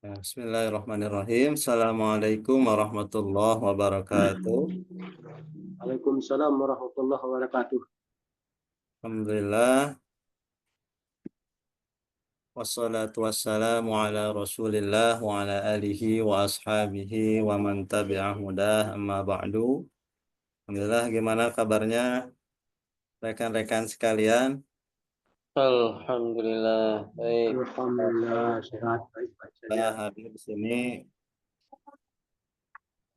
Bismillahirrahmanirrahim. Assalamualaikum warahmatullahi wabarakatuh. Waalaikumsalam warahmatullahi wabarakatuh. Alhamdulillah. Wassalatu wassalamu ala rasulillah wa ala alihi wa ashabihi wa man tabi'ah hudah amma ba'du. Alhamdulillah, gimana kabarnya rekan-rekan sekalian? Alhamdulillah, baik. Alhamdulillah sehat baik-baik Kita saja. hadir di sini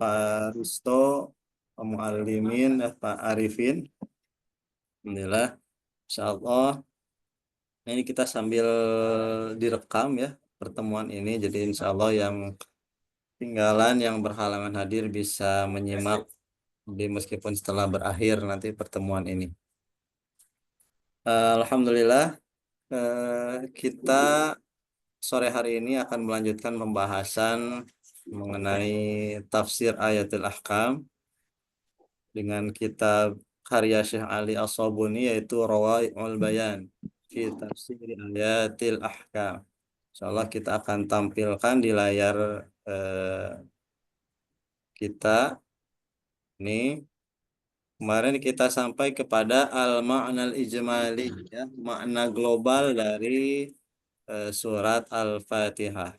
Pak Rusto, Pak Muallimin, Pak Arifin. Alhamdulillah, insyaallah. Ini kita sambil direkam ya pertemuan ini. Jadi insya Allah yang tinggalan yang berhalangan hadir bisa menyimak meskipun setelah berakhir nanti pertemuan ini. Alhamdulillah, kita sore hari ini akan melanjutkan pembahasan mengenai tafsir ayatul ahkam dengan kitab karya Syekh Ali As-Sabuni yaitu Rawai'ul Bayan fi tafsir ayatil ahkam. Insyaallah kita akan tampilkan di layar kita ini. Kemarin kita sampai kepada al-ma'nal ijmali, ya, makna global dari surat Al-Fatihah.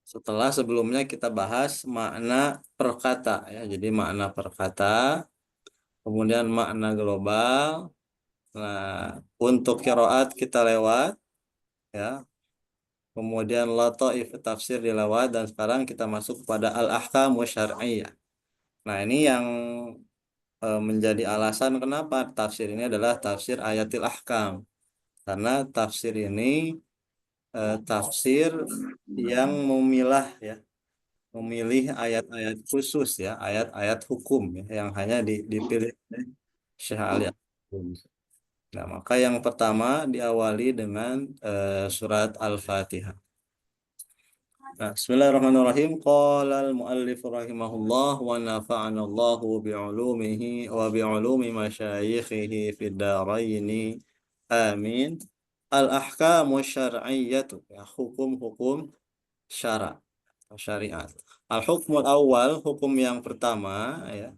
Setelah sebelumnya kita bahas makna perkata, ya. Jadi makna perkata, kemudian makna global. Nah, untuk qiraat kita lewat, ya. Kemudian lataif tafsir dilewat, dan sekarang kita masuk pada al-ahkam syar'iyyah. Nah, ini yang menjadi alasan kenapa tafsir ini adalah tafsir ayatil ahkam. Karena tafsir ini tafsir yang memilah, ya, memilih ayat-ayat khusus, ya, ayat-ayat hukum, ya, yang hanya dipilih oleh Syekh Ali. Nah, maka yang pertama diawali dengan surat Al-Fatihah. Nah, bismillahirrahmanirrahim. Qala al-muallif rahimahullah wa nafa'ana Allahu bi'ulumihi wa bi'ulumi masyayikhihi fid dharaini. Amin. Al-ahkamu syar'iyyatu, ya, hukum-hukum syara, syariat. Al-hukmul awal, hukum yang pertama, ya.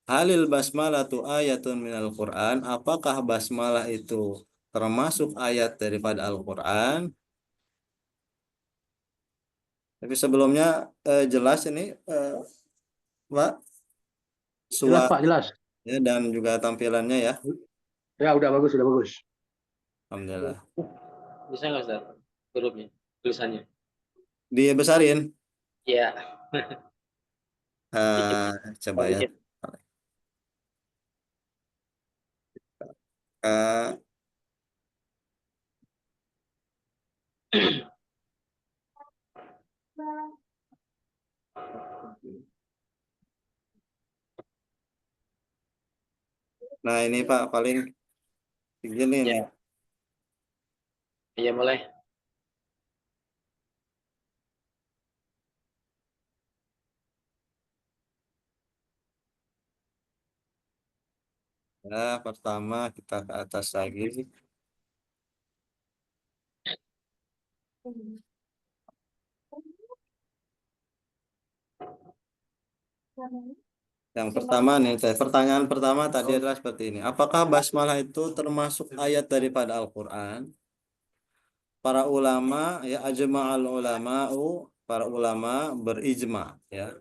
Halil basmalatu ayatun minal Qur'an, apakah basmalah itu termasuk ayat daripada Al-Qur'an? Tapi sebelumnya jelas ini Pak Jelas suara, Pak, jelas. ya, dan juga tampilannya, ya. Ya udah bagus, sudah bagus. Alhamdulillah. Bisa nggak Ustaz? Hurufnya, tulisannya. Dibesarin. Ya, Coba ya. dikit. Eh, nah ini Pak paling begini nih. Ya, iya mulai. Ya, pertama kita ke atas lagi. Yang pertama nih, pertanyaan pertama tadi adalah seperti ini. Apakah basmalah itu termasuk ayat daripada Al-Quran? Para ulama, ya, ajma'al ulama'u, para ulama berijma, ya,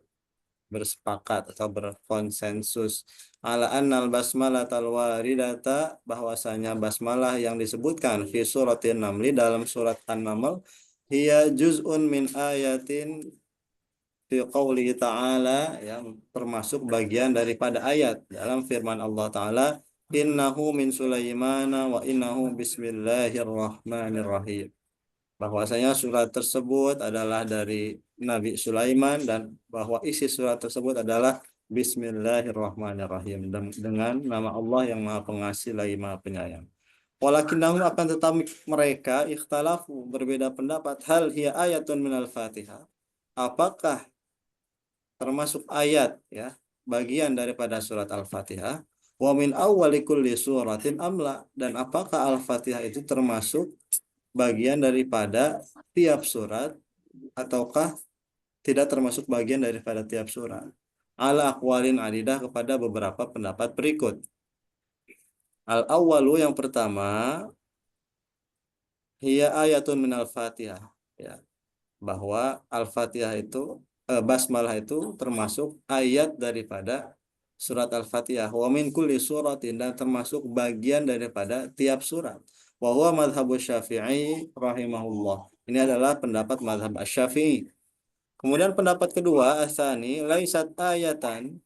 bersepakat atau berkonsensus ala annal basmalah waridata, bahwasanya basmalah yang disebutkan fi suratin namli, dalam surat An-Naml, hiya juz'un min ayatin fi qouli ta'ala, yang termasuk bagian daripada ayat dalam firman Allah Ta'ala, innahu min Sulaimana wa innahu bismillahirrahmanirrahim, bahwasanya surat tersebut adalah dari Nabi Sulaiman dan bahwa isi surat tersebut adalah Bismillahirrahmanirrahim, dengan nama Allah yang Maha Pengasih lagi Maha Penyayang. Walakinnahum, akan tetapi mereka ikhtalafu, berbeda pendapat, hal hiya ayatun minal Fatihah, apakah termasuk ayat, ya, bagian daripada surat Al-Fatihah. Wa min awwali kulli suratin amla, dan apakah Al-Fatihah itu termasuk bagian daripada tiap surat ataukah tidak termasuk bagian daripada tiap surat? Ala aqwalin adidah, kepada beberapa pendapat berikut. Al-awwalu, yang pertama, hiya ayatun min al-Fatihah, ya, bahwa Al-Fatihah itu basmalah itu termasuk ayat daripada surat Al-Fatihah. Wa min kulli suratin, dan termasuk bagian daripada tiap surat. Wa huwa madhhabu Syafi'i rahimahullah. Ini adalah pendapat madhab Asy-Syafi'i. Kemudian pendapat kedua, asani laisat ayatan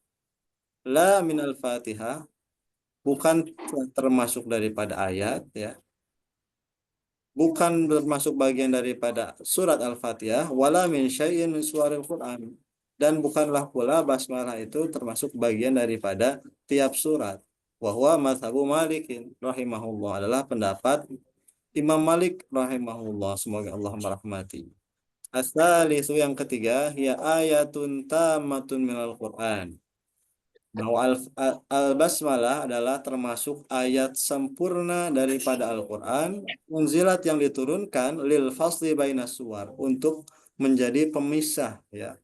la min al-Fatihah, bukan termasuk daripada ayat, ya, bukan termasuk bagian daripada surat Al-Fatihah, wala min syai'in min suwaril Quran, dan bukanlah pula basmalah itu termasuk bagian daripada tiap surat. Wa huwa mazhabu Malikin rahimahullah, adalah pendapat Imam Malik rahimahullah, semoga Allah merahmati. As-salisu, yang ketiga, ya ayatun tamatun minal Quran, bahwa al-basmalah adalah termasuk ayat sempurna daripada Al-Quran, munzilat, yang diturunkan, lil fasli bainas suwar, untuk menjadi pemisah, ya,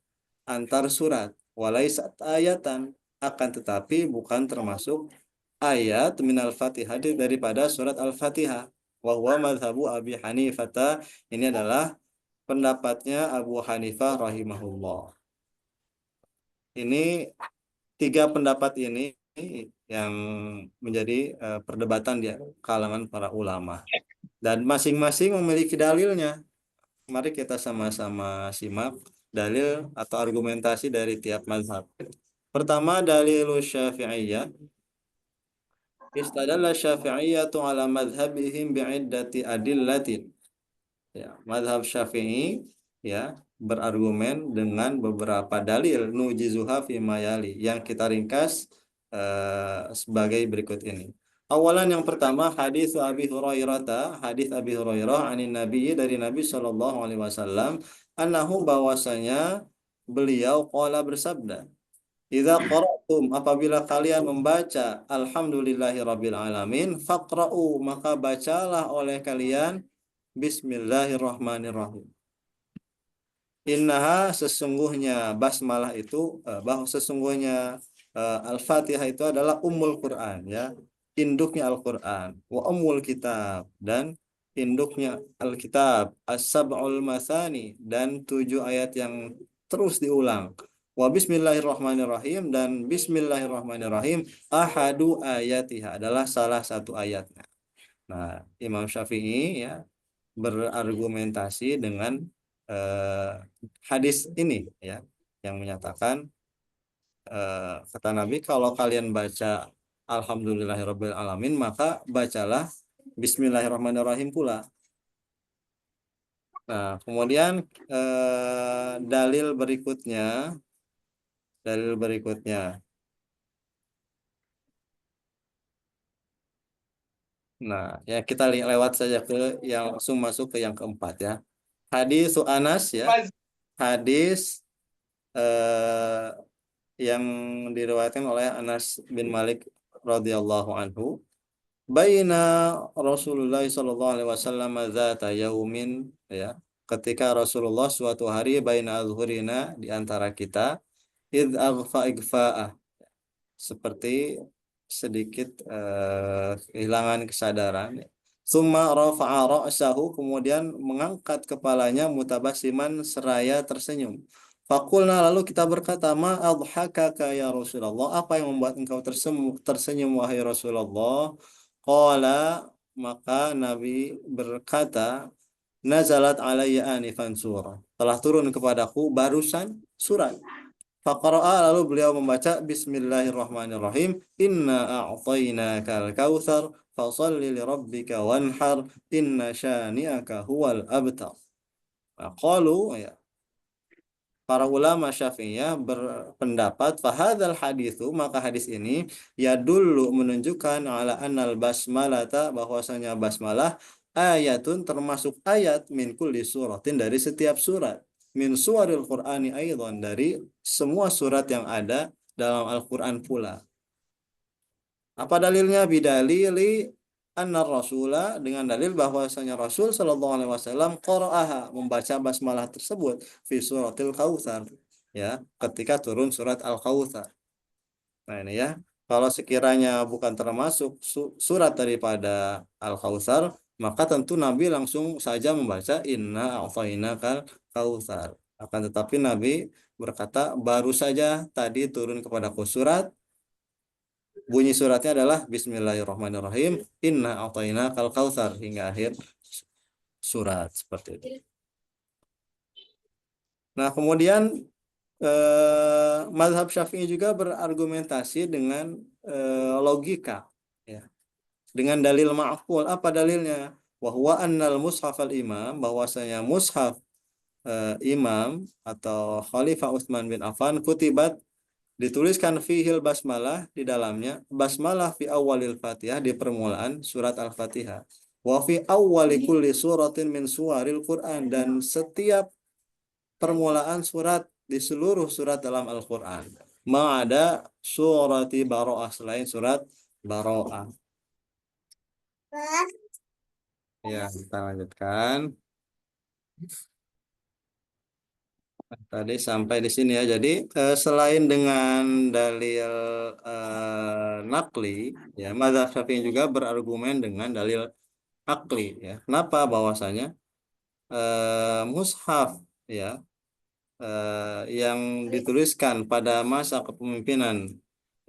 antar surat. Walaisat ayatan, akan tetapi bukan termasuk ayat minal Fatihah, daripada surat Al-Fatihah. Wa huwa madhabu Abi Hanifah, ini adalah pendapatnya Abu Hanifah rahimahullah. Ini tiga pendapat ini yang menjadi perdebatan di kalangan para ulama, dan masing-masing memiliki dalilnya. Mari kita sama-sama simak dalil atau argumentasi dari tiap mazhab. Pertama, dalil Syafi'iyah. Istadalla Syafi'iyatu ala madhabihim bi'iddati adillatin. Ya, mazhab Syafi'i, ya, berargumen dengan beberapa dalil, nujizuha fi mayali, yang kita ringkas sebagai berikut ini. Awalan, yang pertama, hadis Abi Hurairah, hadis Abi Hurairah anin Nabi, dari Nabi Shallallahu alaihi wasallam, annahu, bahwasanya beliau qala, bersabda, idza qara'tum, apabila kalian membaca alhamdulillahirabbil alamin, faqra'u, maka bacalah oleh kalian Bismillahirrahmanirrahim. Innaha, sesungguhnya basmalah itu, bahwa sesungguhnya Al-Fatihah itu adalah ummul Quran, ya, induknya Al-Quran, wa ummul kitab, dan induknya Alkitab, as-sab'ul masani, dan 7 ayat yang terus diulang, wa bismillahirrahmanirrahim, dan bismillahirrahmanirrahim, ahadu ayatiha, adalah salah satu ayatnya. Nah, Imam Syafi'i, ya, berargumentasi dengan hadis ini, ya, yang menyatakan kata Nabi, kalau kalian baca alhamdulillahirabbil alamin, maka bacalah bismillahirrahmanirrahim pula. Nah, kemudian dalil berikutnya, nah, ya, kita lewat saja ke yang, langsung masuk ke yang keempat, ya. Hadis Anas, ya, hadis yang diriwayatkan oleh Anas bin Malik radhiyallahu anhu, baina Rasulullah sallallahu alaihi wasallam zata yaumin, ya, ketika Rasulullah suatu hari, baina azhurina, di antara kita, id aghfa igfa'ah, seperti sedikit kehilangan kesadaran. Summa rafa'a ra'sahu, kemudian mengangkat kepalanya, mutabasiman, seraya tersenyum. Fakulna, lalu kita berkata, ma adhakaka ya Rasulullah, apa yang membuat engkau tersenyum wahai Rasulullah? Qala, maka Nabi berkata, nazalat alayya anifan surah, telah turun kepadaku barusan surat. Faqara'a, lalu beliau membaca Bismillahirrahmanirrahim, inna a'tainakal kautsar fasholli lirabbika wanhar inna syani'aka huwal abtar. Nah, qalu, ya, para ulama Syafi'iyah berpendapat, fahadzal haditsu, maka hadis ini, ya, dulu menunjukkan, ala annal basmalata, bahwasanya basmalah, ayatun, termasuk ayat, min kulli suratin, dari setiap surat, min suwaril Qur'ani aidan, dari semua surat yang ada dalam Al-Qur'an pula. Apa dalilnya? Bidalili anna rasula, dengan dalil bahwasanya Rasul sallallahu alaihi wasallam qara'aha, membaca basmalah tersebut fi suratil kautsar, ya, ketika turun surat Al-Kautsar. Nah, ini ya. Kalau sekiranya bukan termasuk surat daripada Al-Kautsar, maka tentu Nabi langsung saja membaca inna a'tainakal kautsar. Akan tetapi Nabi berkata baru saja tadi turun kepadaku surat, bunyi suratnya adalah Bismillahirrahmanirrahim, inna a'tainakal kautsar, hingga akhir surat, seperti itu. Nah, kemudian mazhab Syafi'i juga berargumentasi dengan logika, ya, dengan dalil ma'qul. Apa dalilnya? Wa huwa annal mushaf al-imam, bahwasanya mushaf imam atau Khalifah Utsman bin Affan, kutibat, dituliskan fihil basmalah, di dalamnya basmalah fi awalil Fatihah, di permulaan surat Al-Fatihah, wa fi awwali kulli suratin min suwaril Quran, dan setiap permulaan surat di seluruh surat dalam Al-Quran, ma'ada surati Baro'ah, selain surat Baro'ah. Ya, kita lanjutkan. Tadi sampai di sini ya. Jadi selain dengan dalil nakli, ya, mazhab Syafi'i juga berargumen dengan dalil akli, ya. Kenapa? Bahwasanya mushaf, ya, yang dituliskan pada masa kepemimpinan,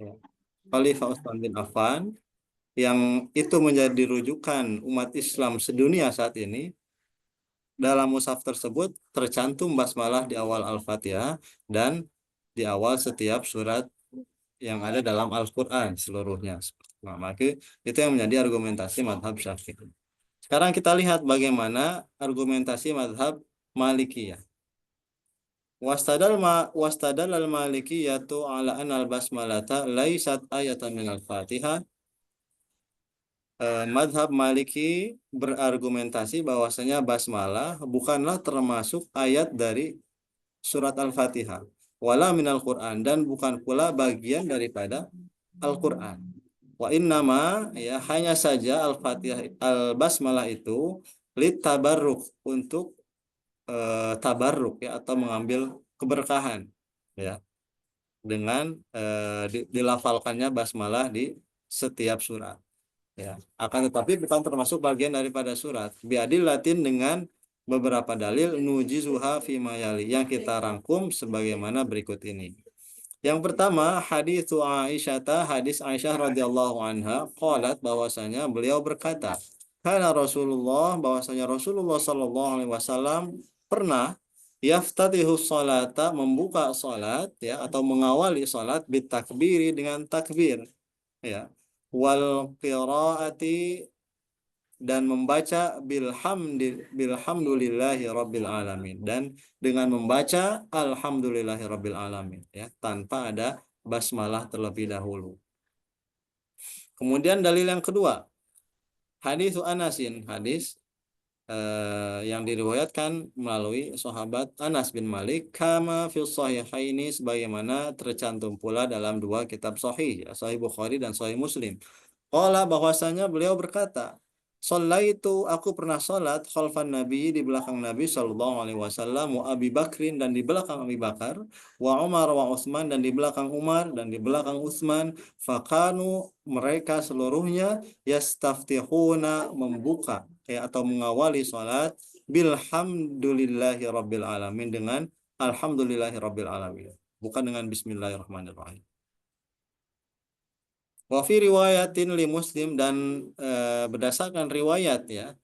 ya, Khalifah Utsman bin Affan, yang itu menjadi rujukan umat Islam sedunia saat ini. Dalam mushaf tersebut tercantum basmalah di awal Al-Fatihah dan di awal setiap surat yang ada dalam Al-Quran seluruhnya. Nah, maka itu yang menjadi argumentasi madhab Syafi'i. Sekarang kita lihat bagaimana argumentasi madhab Malikiyah. Wastadal al-Malikiyatu ala an al-basmalata laisat ayatan min al-Fatihah. Madhab Maliki berargumentasi bahwasanya basmalah bukanlah termasuk ayat dari surat Al-Fatihah, wala minal Quran, dan bukan pula bagian daripada Al-Quran. Wa innama, ya, hanya saja Al-Fatihah, Al-Basmalah itu lit tabarruk, untuk tabarruk, ya, atau mengambil keberkahan, ya, dengan dilafalkannya basmalah di setiap surat, ya. Akan tetapi bukan termasuk bagian daripada surat. Biadil Latin, dengan beberapa dalil nujizuha fi mayali, yang kita rangkum sebagaimana berikut ini. Yang pertama, hadis Aisyah, hadis Aisyah radhiyallahu anha, qalat, bahwasanya beliau berkata, karena Rasulullah, bahwasanya Rasulullah sallallahu alaihi wasallam pernah yaftatihu salata, membuka salat, ya, atau mengawali salat bitakbiri, dengan takbir, ya, wal qiraati, dan membaca bilhamdulillahi rabbil alamin, dan dengan membaca alhamdulillahi rabbil alamin, ya, tanpa ada basmalah terlebih dahulu. Kemudian dalil yang kedua, hadis Anasin, hadis yang diriwayatkan melalui sahabat Anas bin Malik, kama fil sahihaini, sebagaimana tercantum pula dalam dua kitab sahih, ya, Sahih Bukhari dan Sahih Muslim. Qala, bahwasanya beliau berkata, Shallaitu, aku pernah salat, khalfan Nabi, di belakang Nabi sallallahu alaihi wasallam, wa Abi Bakrin, dan di belakang Abi Bakar, wa Umar wa Utsman, dan di belakang Umar, dan di belakang Utsman, fakanu, mereka seluruhnya, yastaftihuna, membuka, ya, atau mengawali salat, bilhamdulillahi rabbil alamin, dengan alhamdulillahi rabbil alamin, bukan dengan bismillahirrahmanirrahim. Wa fi riwayatin li Muslim, dan berdasarkan riwayat, ya,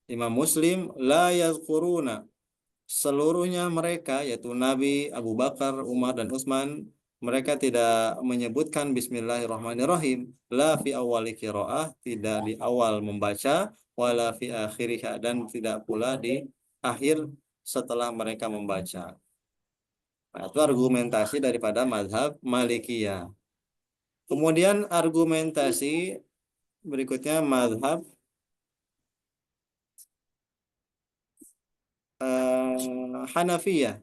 Imam Muslim, la yazkuruna, seluruhnya mereka, yaitu Nabi, Abu Bakar, Umar, dan Utsman, mereka tidak menyebutkan Bismillahirrahmanirrahim, la fi awali qiraah, tidak di awal membaca, wala fi akhiriha, dan tidak pula di akhir setelah mereka membaca. Nah, itu argumentasi daripada mazhab Malikiyah. Kemudian argumentasi berikutnya mazhab Hanafiyah.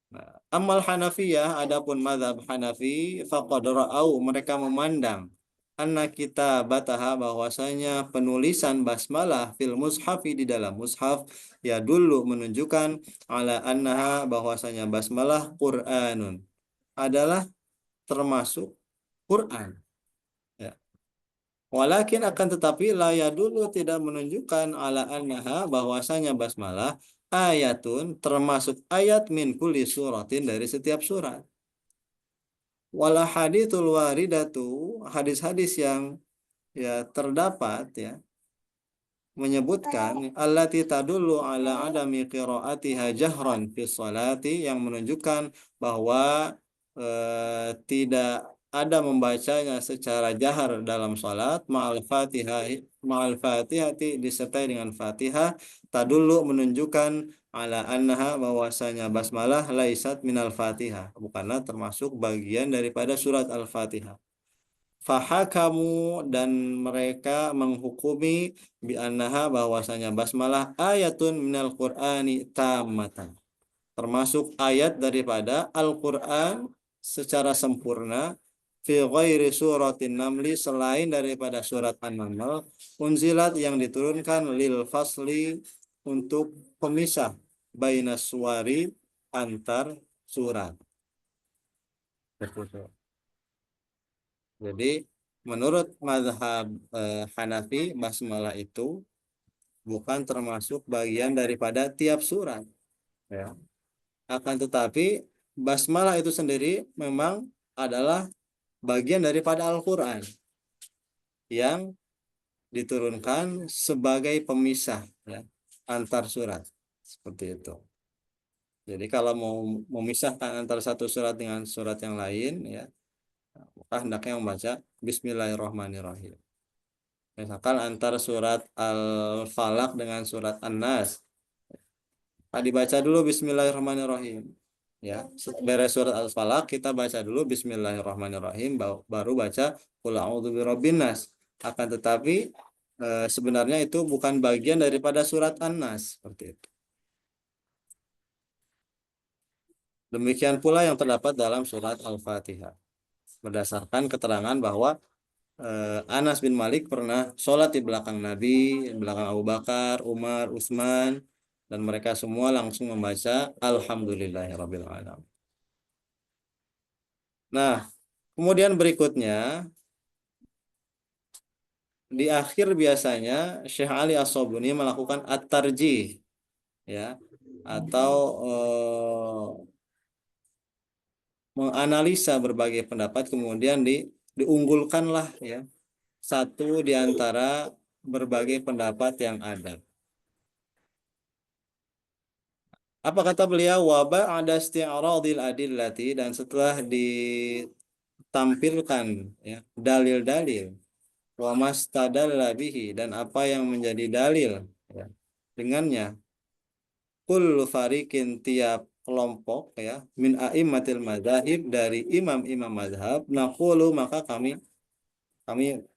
Nah, Amal Hanafiyah, adapun mazhab Hanafi, faqad ra'au, mereka memandang anna kita bataha, bahwasanya penulisan basmalah fil mushafi, di dalam mushaf, ya dulu menunjukkan ala annaha, bahwasanya basmalah Qur'anun, adalah termasuk Quran. Ya. Walakin akan tetapi laya dulu tidak menunjukkan ala annaha, bahwasanya basmalah ayatun, termasuk ayat min kulli suratin, dari setiap surat. Wala hadithul waridatu, hadis-hadis yang ya terdapat ya menyebutkan allati tadullu ala adami qiraatiha jahran fi sholati, yang menunjukkan bahwa tidak ada membacanya secara jahar dalam salat, ma'al fatihati, disertai dengan fatihah, tadullu, menunjukkan ala annaha, bahwasanya basmalah laisat minal fatihah, bukanlah termasuk bagian daripada surat al-fatihah. Fahakamu, dan mereka menghukumi bi annaha, bahwasanya basmalah ayatun minal qur'ani tammatan, termasuk ayat daripada Al-Qur'an secara sempurna, fi ghairi suratin namli, selain daripada surat An-Naml, unzilat, yang diturunkan, lil fasli, untuk pemisah, bainas suwari, antar surat. Jadi menurut mazhab Hanafi, basmalah itu bukan termasuk bagian daripada tiap surat, ya. Akan tetapi basmalah itu sendiri memang adalah bagian daripada Al-Qur'an yang diturunkan sebagai pemisah, ya, antar surat, seperti itu. Jadi kalau mau memisahkan antara satu surat dengan surat yang lain, ya, maka hendaknya membaca Bismillahirrahmanirrahim. Misalkan antara surat Al-Falaq dengan surat An-Nas, dibaca dulu Bismillahirrahmanirrahim. Ya, beres surat Al-Falaq kita baca dulu Bismillahirrahmanirrahim, baru baca Qul a'udzu birabbin nas. Akan tetapi sebenarnya itu bukan bagian daripada surat An-Nas, seperti itu. Demikian pula yang terdapat dalam surat Al-Fatihah. Berdasarkan keterangan bahwa Anas bin Malik pernah sholat di belakang Nabi, di belakang Abu Bakar, Umar, Utsman, dan mereka semua langsung membaca Alhamdulillahirabbil alamin. Nah, kemudian berikutnya di akhir biasanya Syekh Ali As-Sabuni melakukan at-tarjih, ya, atau menganalisa berbagai pendapat, kemudian diunggulkanlah, ya, satu di antara berbagai pendapat yang ada. Apa kata beliau? Wa ba'da isti'radil adillati, dan setelah ditampilkan, ya, dalil-dalil, wa mastadalla bihi, dan apa yang menjadi dalil, ya, dengannya, kullu fariqin, tiap kelompok, ya, min a'immatil madzhab, dari imam-imam mazhab, naqulu, maka kami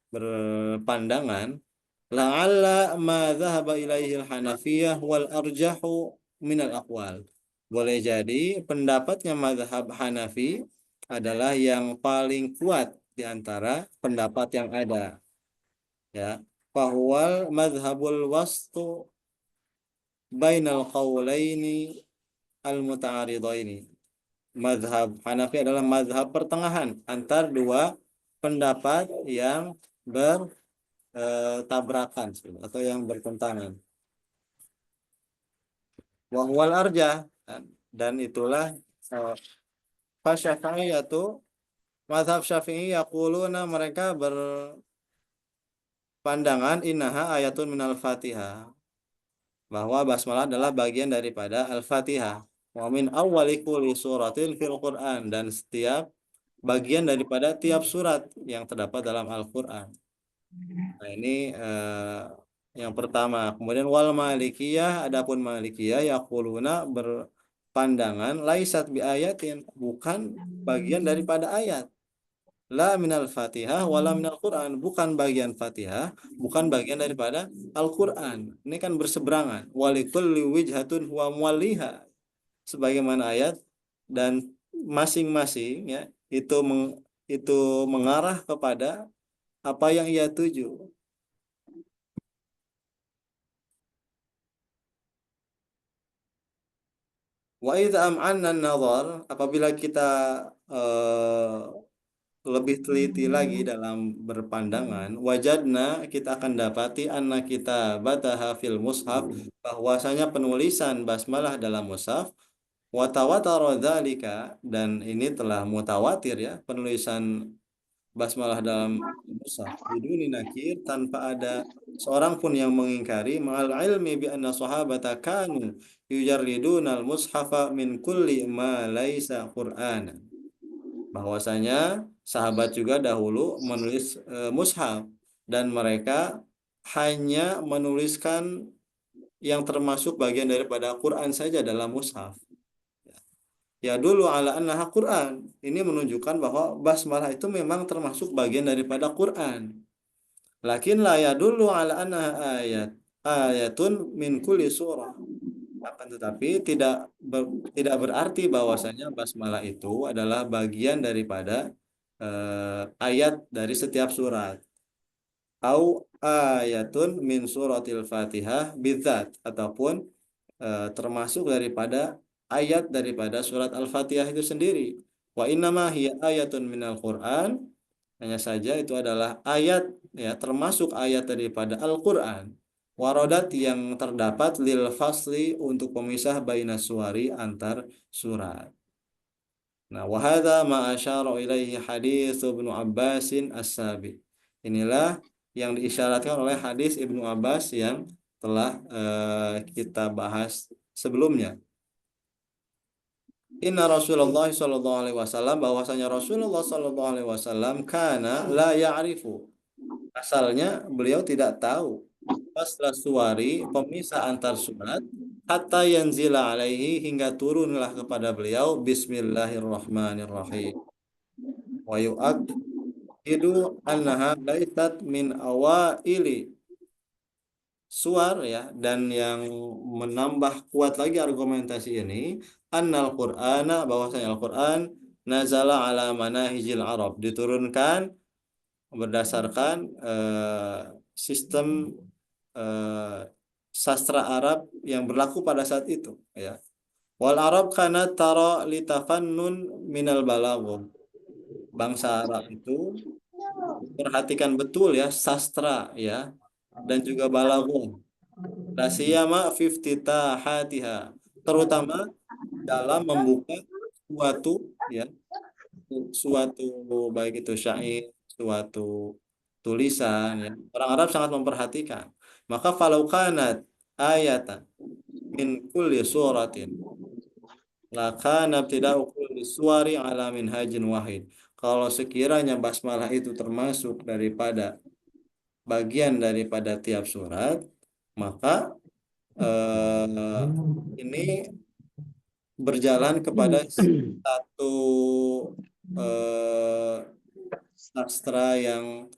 berpandangan, la'alla ma dhahaba ilaihi al-Hanafiyah wal arjahu minal aqwal. Boleh jadi pendapatnya mazhab Hanafi adalah yang paling kuat di antara pendapat yang ada, ya. Fahuwal mazhabul wastu bainal qawlaini al-muta'aridaini. Mazhab Hanafi adalah mazhab pertengahan antar dua pendapat yang bertabrakan atau yang bertentangan. Wahwal arja, dan itulah Syafi'iyatu, mazhab Syafi'i, yaquluna, mereka berpandangan, innaha ayatun minal Fatihah, bahwa basmalah adalah bagian daripada Al-Fatihah. Wa min awwali kulli suratin fil Qur'an, dan setiap bagian daripada tiap surat yang terdapat dalam Al-Qur'an. Nah, ini yang pertama. Kemudian wal malikiyah, adapun malikiyah, yaquluna, berpandangan, laisat bi ayatin, bukan bagian daripada ayat. La minal Fatihah wala minal Qur'an, bukan bagian Fatihah, bukan bagian daripada Al-Qur'an. Ini kan berseberangan. Walikulli wijhatun huwa muwalliha, sebagaimana ayat, dan masing-masing ya itu mengarah kepada apa yang ia tuju. Wa idza am'anna an-nazar, apabila kita eh, lebih teliti lagi dalam berpandangan, wajadna, kita akan dapati anna kita bataha fil mushaf, bahwasanya penulisan basmalah dalam mushaf, wa tawatara dzalika, dan ini telah mutawatir ya, penulisan basmalah dalam mushaf biduni nakir, tanpa ada seorang pun yang mengingkari, ma'al ilmi bi anna sahabata kanu yujarriduna al-mushafa min kulli ma laisa Qur'ana, bahwasanya sahabat juga dahulu menulis mushaf, dan mereka hanya menuliskan yang termasuk bagian daripada Quran saja dalam mushaf. Ya dulu ala annaha Quran. Ini menunjukkan bahwa basmalah itu memang termasuk bagian daripada Quran. Lakin la yadullu ala annaha ayatun min kulli surah. Akan tetapi tidak berarti bahwasanya basmalah itu adalah bagian daripada ayat dari setiap surat. Au ayatun min suratil Fatihah bidzat, ataupun termasuk daripada ayat daripada surat Al-Fatihah itu sendiri. Wa innama hiya ayatun minal Qur'an, hanya saja itu adalah ayat ya, termasuk ayat daripada Al-Qur'an. Warodat yang terdapat lil fasli, untuk pemisah baina suwari, antar surat. Nah, wahada ma asyara ilaihi hadis Ibnu Abbasin as-sabiq. Inilah yang diisyaratkan oleh hadis Ibnu Abbas yang telah kita bahas sebelumnya. Inna Rasulullah sallallahu alaihi wasallam, bahwasanya Rasulullah sallallahu alaihi wasallam kana la ya'rifu. Asalnya beliau tidak tahu fasla suwari, pemisah antar surat, hatta yanzila alaihi, hingga turunlah kepada beliau Bismillahirrahmanirrahim. Wa yu'akkidu annaha laysat min awaili suar ya, dan yang menambah kuat lagi argumentasi ini, annal Qur'ana, bahwasanya Al-Qur'an nazala ala manahijil Arab, diturunkan berdasarkan sistem eh, sastra Arab yang berlaku pada saat itu ya. Wal Arab kana tara litafannun minal balaghah. Bangsa Arab itu perhatikan betul ya sastra ya, dan juga balaghah. La siyama fi iftitahatiha, terutama dalam membuka suatu ya, suatu, baik itu syair, suatu tulisan ya. Orang Arab sangat memperhatikan. Maka falau kanat ayatan min kulli suratin lakana ibtida'u kulli suwari ala minhajin wahid. Kalau sekiranya basmalah itu termasuk daripada bagian daripada tiap surat, maka ini berjalan kepada satu eh, sastra yang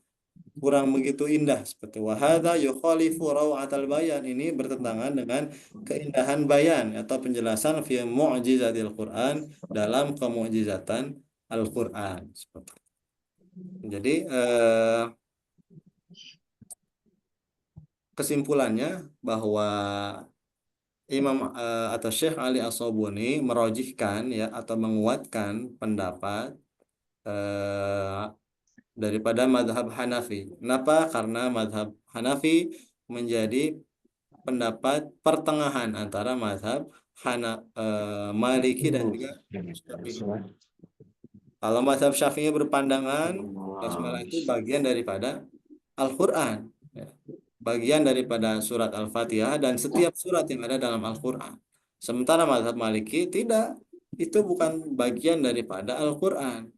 kurang begitu indah, seperti wahada yukhalifu rawatal bayan, ini bertentangan dengan keindahan bayan atau penjelasan fi mu'jizatil Quran, dalam kemukjizatan Al-Quran, seperti itu. Jadi kesimpulannya bahwa Imam atau Syekh Ali As-Sabuni merojihkan ya, atau menguatkan pendapat eh, daripada madhab Hanafi. Kenapa? Karena madhab Hanafi menjadi pendapat pertengahan antara madhab Maliki dan juga Syafi'i. Kalau madhab Syafi'i berpandangan basmalah itu bagian daripada Al-Quran ya, bagian daripada surat Al-Fatihah dan setiap surat yang ada dalam Al-Quran. Sementara mazhab Maliki tidak, itu bukan bagian daripada Al-Quran.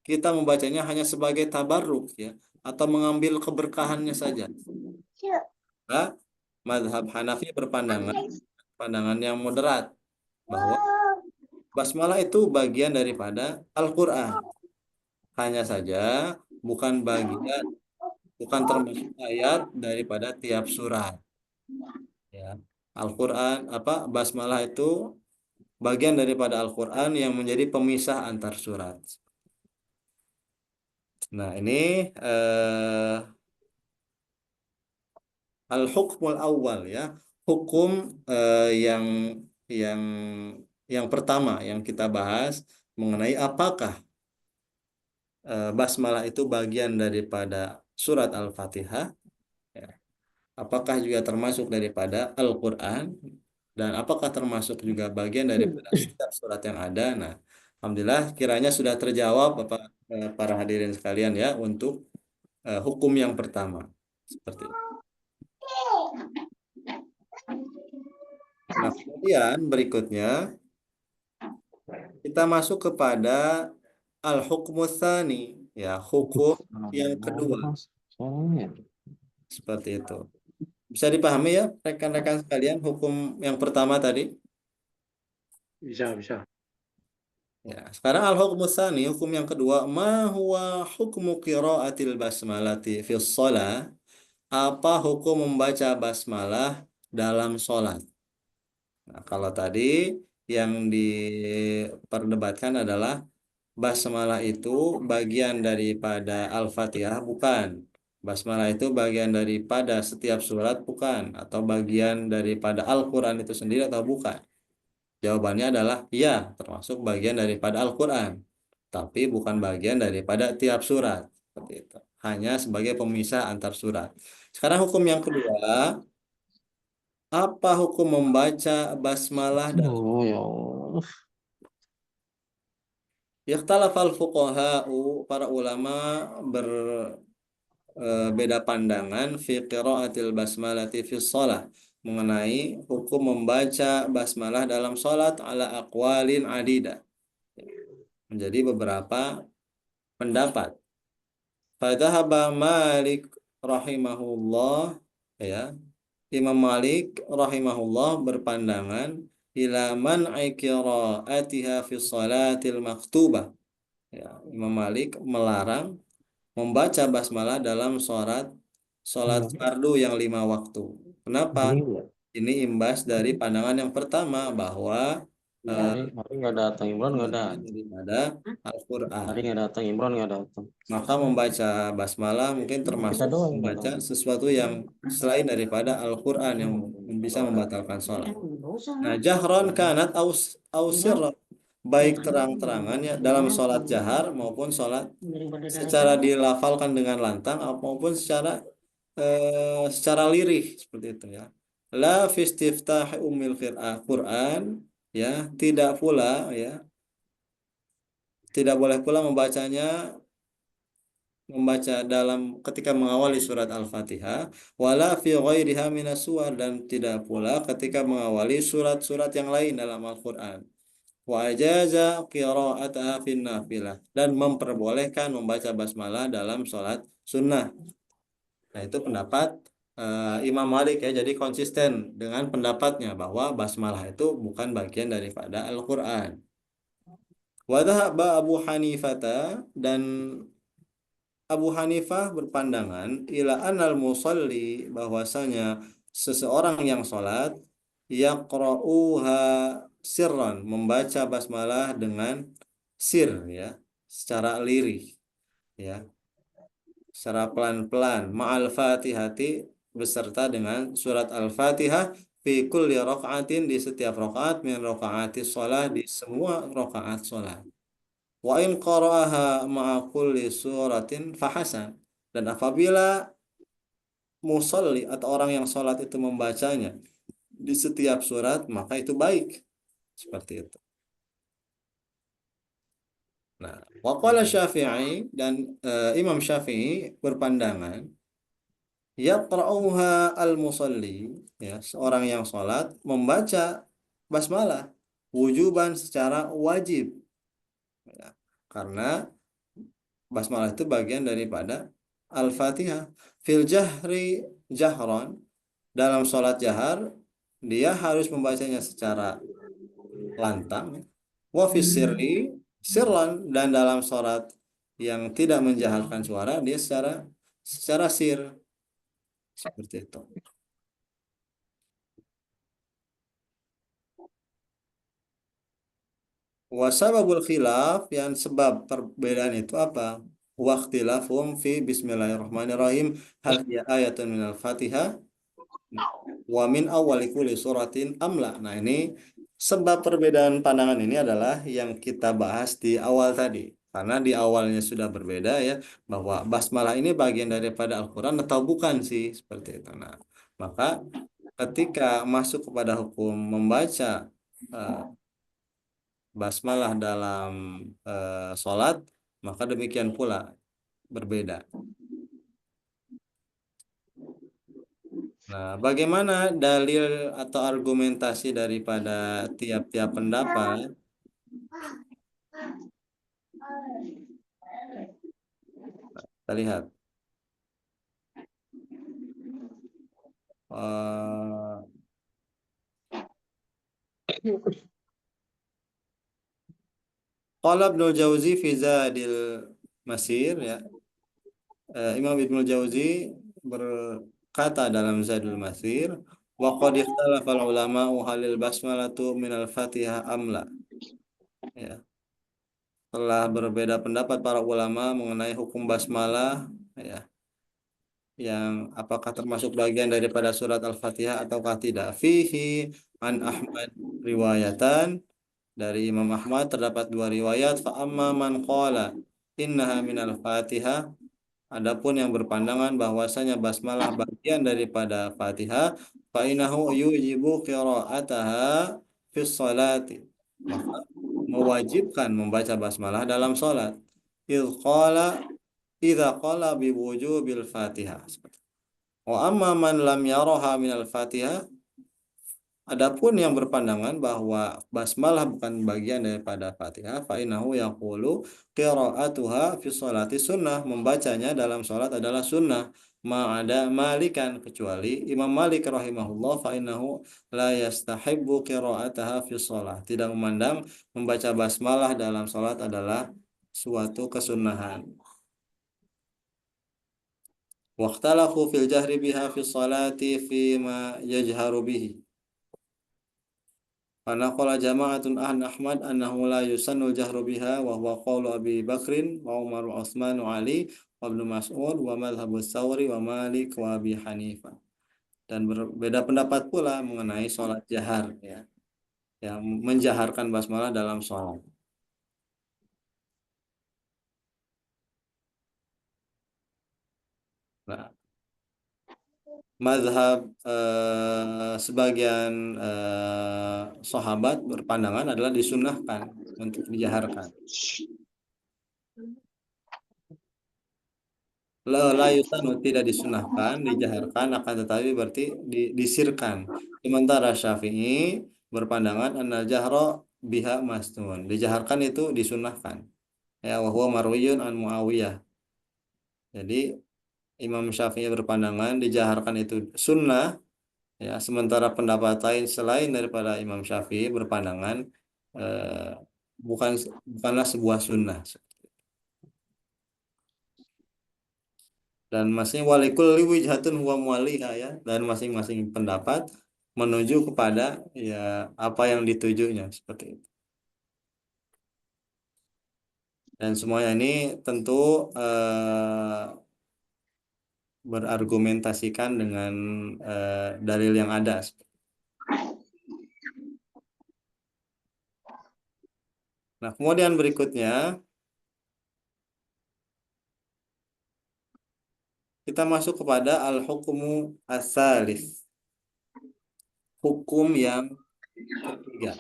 Kita membacanya hanya sebagai tabarruk ya, atau mengambil keberkahannya saja. Nah, mazhab Hanafi pandangan yang moderat, bahwa basmalah itu bagian daripada Al-Quran. Hanya saja bukan bagian, bukan termasuk ayat daripada tiap surat. Ya. Al-Quran basmalah itu bagian daripada Al-Quran yang menjadi pemisah antar surat. Nah, ini al-hukmul awal ya, hukum yang yang yang pertama yang kita bahas mengenai apakah basmalah itu bagian daripada surat Al-Fatihah, ya. Apakah juga termasuk daripada Al-Quran, dan apakah termasuk juga bagian daripada setiap surat yang ada. Nah, alhamdulillah kiranya sudah terjawab Bapak, para hadirin sekalian ya, untuk hukum yang pertama seperti itu. Nah, kemudian berikutnya kita masuk kepada al-hukmu tsani, ya, hukum yang kedua, seperti itu. Bisa dipahami ya rekan-rekan sekalian hukum yang pertama tadi? Bisa, bisa. Ya, sekarang al-hukmu tsani, hukum yang kedua, ma huwa hukmu qiraatil basmalati fi shalah? Apa hukum membaca basmalah dalam sholat? Nah, kalau tadi yang diperdebatkan adalah basmalah itu bagian daripada Al-Fatihah, bukan. Basmalah itu bagian daripada setiap surat, bukan. Atau bagian daripada Al-Quran itu sendiri, atau bukan. Jawabannya adalah ya, termasuk bagian daripada Al-Quran. Tapi bukan bagian daripada tiap surat. Seperti itu. Hanya sebagai pemisah antar surat. Sekarang hukum yang kedua, apa hukum membaca basmalah dalam Oh ya Allah. Ikhtalafal fuqaha'u, para ulama berbeda pandangan fi qiraatil basmalati fi shalah, mengenai hukum membaca basmalah dalam salat ala aqwalin adidah, menjadi beberapa pendapat. Fadhahaba Malik rahimahullah, ya, Imam Malik rahimahullah berpandangan ila man'i qiraatiha fi salatil maktubah. Ya, Imam Malik melarang membaca basmalah dalam sholat fardu yang 5 waktu. Kenapa? Ini imbas dari pandangan yang pertama bahwa eh, Hari nggak datang, Imron nggak bagian datang. daripada Al-Quran. Hari nggak datang, Imron nggak datang. Maka membaca basmalah mungkin Kita termasuk doang yang nggak membaca datang. sesuatu yang selain daripada Al-Quran yang bisa membatalkan sholat. Nah, jahron kanat au sirran, baik terang-terangan ya dalam sholat jahar maupun sholat secara dilafalkan dengan lantang maupun secara lirih, seperti itu ya. La fi istiftah Quran, ya, tidak pula ya, tidak boleh pula membaca dalam ketika mengawali surat Al-Fatihah, wala fi ghairiha minas suwar, dan tidak pula ketika mengawali surat-surat yang lain dalam Al-Qur'an. Wa ajaza qira'ataha fin nafilah, dan memperbolehkan membaca basmalah dalam sholat sunnah. Nah, itu pendapat Imam Malik ya, jadi konsisten dengan pendapatnya bahwa basmalah itu bukan bagian daripada Al-Qur'an. Wa dhahaba Abu Hanifata, dan Abu Hanifah berpandangan ila anal musalli, bahwasanya seseorang yang sholat yaqra'uha sirran, membaca basmalah dengan sir ya, secara lirih ya, secara pelan-pelan, ma'al fatihati, beserta dengan surat Al-Fatihah, fi kulli raka'atin, di setiap rakaat, min rakaati sholat, di semua rakaat sholat. Wa in qara'aha ma'a kulli suratin fahasan, dan apabila musalli atau orang yang sholat itu membacanya di setiap surat, maka itu baik, seperti itu. Nah, waqala Syafi'i, dan Imam Syafi'i berpandangan yaqra'uha al-musalli, ya, seorang yang sholat membaca basmalah wujuban, secara wajib ya. Karena basmalah itu bagian daripada Al-Fatihah. Fil jahri jahron, dalam sholat jahar dia harus membacanya secara lantang. Wa fis sirri sirran, dan dalam sholat yang tidak menjaharkan suara dia secara sir, seperti itu. Wasababul khilaf yang sebab perbedaan itu apa? Waqtilafum fi bismillahirrahmanirrahim hal hiya ayatun minal Fatihah wa min awwali kulli suratin amla. Nah, ini sebab perbedaan pandangan ini adalah yang kita bahas di awal tadi. Karena di awalnya sudah berbeda ya, bahwa basmalah ini bagian daripada Al-Quran atau bukan sih, seperti itu. Nah, maka ketika masuk kepada hukum membaca eh, basmalah dalam sholat, maka demikian pula berbeda. Nah, bagaimana dalil atau argumentasi daripada tiap-tiap pendapat? Kita lihat. Eh, Qala Ibnul Jauzi fi Zadil Masir ya. Imam Ibnul Jauzi berkata dalam Zadul Masir, wa qad ikhtalafa al-ulama'u halil basmalatu minal Fatihah amla. Ya. Telah berbeda pendapat para ulama mengenai hukum basmalah ya, yang apakah termasuk bagian daripada surat Al-Fatihah ataukah tidak. Fihi an Ahmad riwayatan, dari Imam Ahmad terdapat dua riwayat. Fa amma man qala innaha minal Fatihah, adapun yang berpandangan bahwasanya basmalah bagian daripada Fatihah, fa innahu yujibu qira'ataha fi sholati, maka mewajibkan membaca basmalah dalam salat. Idz qala idza qala bi wujubil Fatihah. Wa amma man lam yaraha minal Fatihah, adapun yang berpandangan bahwa basmalah bukan bagian daripada Fatihah, fa innahu yaqulu qira'atuha fi sholati sunnah, membacanya dalam salat adalah sunnah. Ma'ada Malikan, kecuali Imam Malik rahimahullah, fa innahu la yastahibbu qira'ataha fi sholah, tidak memandang membaca basmalah dalam salat adalah suatu kesunahan. Waqtalafu fil jahri biha fi sholati fi ma yajharu bihi. Qala jama'atun Ahmad annahu la yusannul jahru biha wa huwa qawlu Abi Bakrin wa Umar wa Utsman wa Ali wa Ibnu Mas'ud wa madhhabu Tsawri wa Malik wa Abi Hanifah. Dan berbeda pendapat pula mengenai sholat jahar ya, yang menjaharkan basmalah dalam sholat. Nah, mazhab sebagian sahabat berpandangan adalah disunahkan untuk dijaharkan. La yusanu, tidak disunahkan, dijaharkan, akan tetapi berarti disirkan. Sementara Syafi'i berpandangan annal jahro biha masnun. Dijaharkan itu disunahkan. Ya, wa huwa marwiyun an Muawiyah. Jadi Imam Syafi'i berpandangan dijaharkan itu sunnah, ya, sementara pendapat lain selain daripada Imam Syafi'i berpandangan eh, bukan bukanlah sebuah sunnah. Dan masing walikul wijhatun huwa muwaliha ya, dan masing-masing pendapat menuju kepada ya apa yang ditujunya, seperti itu. Dan semuanya ini tentu berargumentasikan dengan dalil yang ada. Nah, kemudian berikutnya kita masuk kepada al-hukmu as-salis, hukum yang ketiga.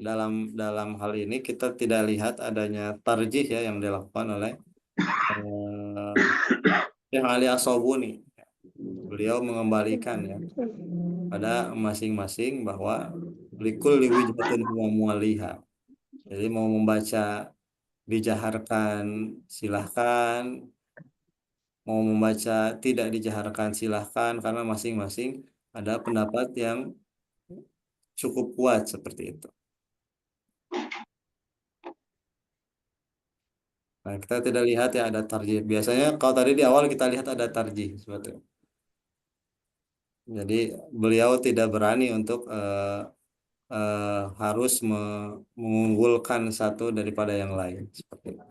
Dalam dalam hal ini kita tidak lihat adanya tarjih ya yang dilakukan oleh Syekh Ali As-Sabuni. Beliau mengembalikan ya pada masing-masing bahwa likul liwijhatun huwa muwaliha. Jadi mau membaca dijaharkan silahkan, mau membaca tidak dijaharkan silahkan, karena masing-masing ada pendapat yang cukup kuat seperti itu. Nah, kita tidak lihat ya ada tarjih. Biasanya kalau tadi di awal kita lihat ada tarjih seperti itu. Jadi beliau tidak berani untuk harus mengunggulkan satu daripada yang lain seperti itu.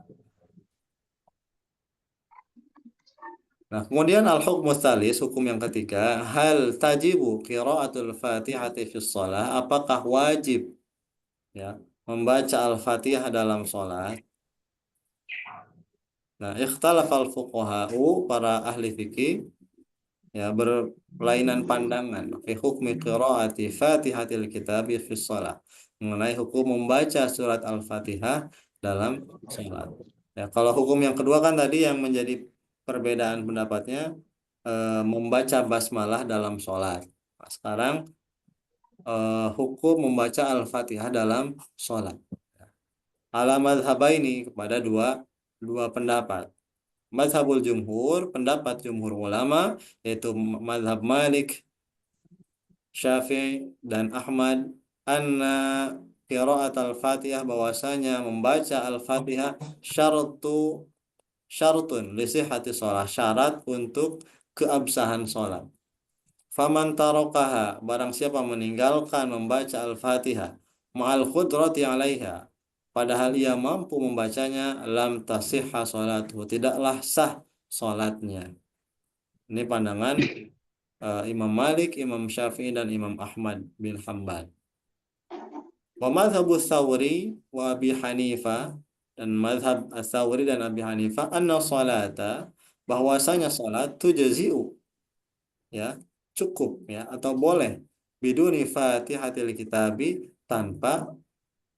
Nah, kemudian al-hukmu tsalis, hukum yang ketiga, hal tajibu qiraatul Fatihati fi shalah, apakah wajib ya membaca Al-Fatihah dalam salat? Nah, ikhtalafal fuqaha'u, para ahli fikih ya berlainan pandangan fi hukmi qiraati Fatihatil Kitab fi shalah, mengenai hukum membaca surat Al-Fatihah dalam salat. Ya, kalau hukum yang kedua kan tadi yang menjadi perbedaan pendapatnya membaca basmalah dalam sholat. Nah, sekarang hukum membaca Al-Fatihah dalam sholat. Ala madhabaini, kepada dua pendapat. Madhabul jumhur, pendapat jumhur ulama, yaitu madhab Malik, Syafi'i, dan Ahmad, anna qiraat al-Fatihah, bahwasanya membaca Al-Fatihah syartun li sihhati shalah, syarat untuk keabsahan sholat. Faman tarokaha, barang siapa meninggalkan membaca Al-Fatihah ma'al qudrati 'alaiha, padahal ia mampu membacanya, lam tasihha sholatuhu, tidaklah sah sholatnya. Ini pandangan Imam Malik, Imam Syafi'i, dan Imam Ahmad bin Hanbal. Wa madhabu Tsawri wa Abi Hanifah, dan madhab Tsawri dan Abi Hanifah, anna salata, bahwasanya salat tujzi'u ya cukup ya atau boleh biduni Fatihatil Kitabi, tanpa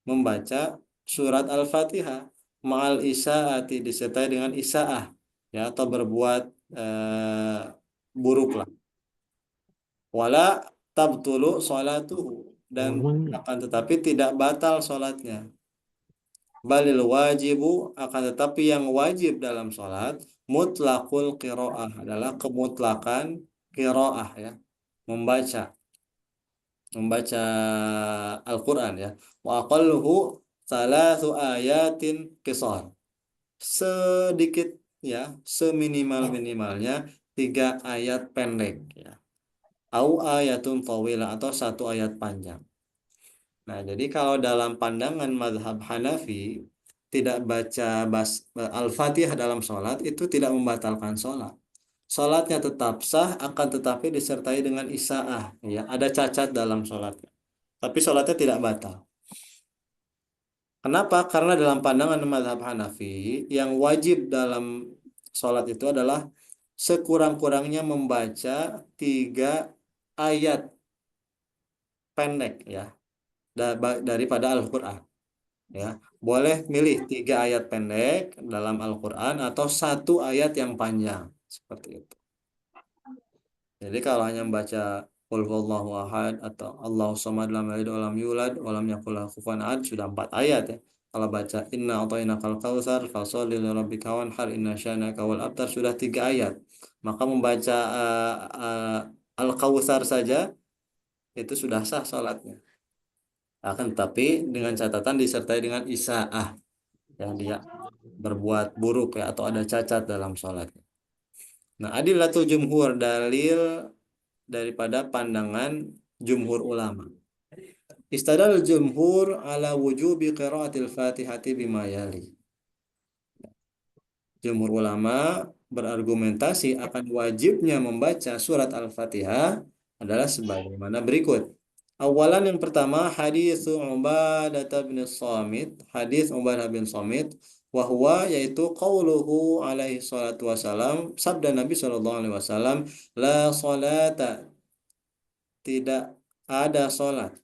membaca surat Al-Fatihah, ma'al isaati, disertai dengan isaah ya, atau berbuat buruk lah. Wala tabtulu sholatuhu, dan akan tetapi tidak batal sholatnya. Balil wajibu, akan tetapi yang wajib dalam sholat, mutlaqul qiraah, adalah kemutlakan qiraah ya, membaca Al-Quran ya. Wa aqalluhu salasu ayatin qisar, sedikit ya, seminimal-minimalnya 3 ayat pendek ya. Au ayatun tawilah, atau 1 ayat panjang. Nah, jadi kalau dalam pandangan mazhab Hanafi, tidak baca Al-Fatihah dalam sholat itu tidak membatalkan sholat. Sholatnya tetap sah, akan tetapi disertai dengan isaah ya, ada cacat dalam sholatnya, tapi sholatnya tidak batal. Kenapa? Karena dalam pandangan mazhab Hanafi, yang wajib dalam sholat itu adalah sekurang-kurangnya membaca 3 ayat pendek ya, daripada Al-Quran ya. Boleh milih 3 ayat pendek dalam Al-Quran atau 1 ayat yang panjang seperti itu. Jadi kalau hanya membaca Qul huwallahu ahad atau Allahu samad, lam yalid walam yulad walam yakul lahu kufuwan ahad, sudah 4 ayat ya. Kalau baca inna a'tainakal kautsar fasholli lirabbika wanhar inna syanaka wal abtar, sudah 3 ayat. Maka membaca Al-Kautsar saja itu sudah sah salatnya. Akan tapi dengan catatan disertai dengan isaah, yang dia berbuat buruk ya, atau ada cacat dalam salatnya. Nah, adillatul jumhur, dalil daripada pandangan jumhur ulama. Istadal jumhur ala wujubi qiraatil Fatihati bima yali. Jumhur ulama berargumentasi akan wajibnya membaca surat Al-Fatihah adalah sebagaimana berikut. Awalan, yang pertama, hadis Ubadah bin Samit, hadis Ubadah bin Samit, wahwa, yaitu qauluhu alaihi salatu wasalam, sabda Nabi sallallahu alaihi wasallam, la salata, tidak ada salat,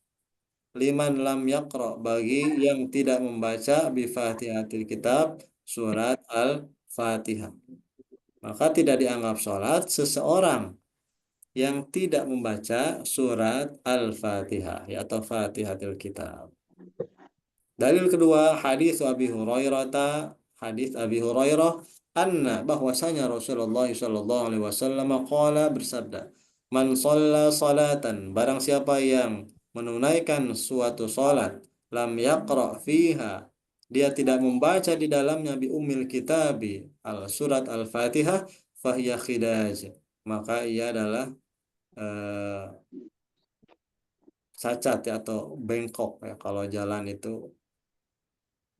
liman lam yaqra, bagi yang tidak membaca bi Fatihatil Kitab, surat Al-Fatihah. Maka tidak dianggap salat seseorang yang tidak membaca surat Al-Fatihah ya, atau Fatihatul Kitab. Dalil kedua, hadis Abi Hurairah, hadis Abi Hurairah, anna, bahwasanya Rasulullah sallallahu alaihi wasallam qala, bersabda, man shalla salatan, barang siapa yang menunaikan suatu salat, lam yaqra fiha, dia tidak membaca di dalamnya, bi ummil kitabi, surat Al-Fatihah, fahiya khidaj, maka ia adalah cacat ya atau bengkok ya kalau jalan itu